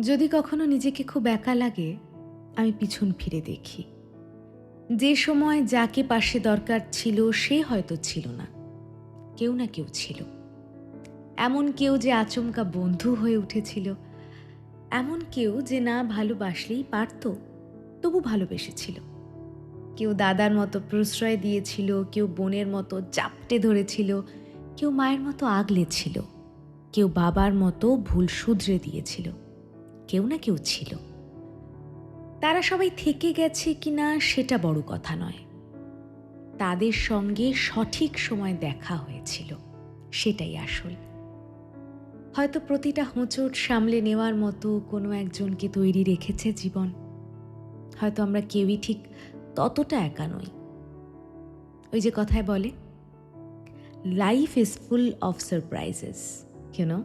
যদি কখনো নিজেকে খুব একা লাগে, আমি পিছন ফিরে দেখি। যে সময় যাকে পাশে দরকার ছিল সে হয়তো ছিল না, কেউ না কেউ ছিল। এমন কেউ যে আচমকা বন্ধু হয়ে উঠেছিল, এমন কেউ যে না ভালোবাসলেই পারত, তবু ভালোবেসেছিল। কেউ দাদার মতো প্রশ্রয় দিয়েছিল, কেউ বোনের মতো জাপটে ধরেছিল, কেউ মায়ের মতো আগলে ছিল, কেউ বাবার মতো ভুল শুধরে দিয়েছিল। কেউ না কেউ ছিল। তারা সবাই থেকে গেছে কিনা সেটা বড় কথা নয়, তাদের সঙ্গে সঠিক সময় দেখা হয়েছিল, সেটাই আসল। হয়তো প্রতিটা হোঁচট সামলে নেওয়ার মতো কোনো একজনকে তৈরি রেখেছে জীবন। হয়তো আমরা কেউই ঠিক ততটা একা নই। ওই যে কথায় বলে, life is full of surprises, you no.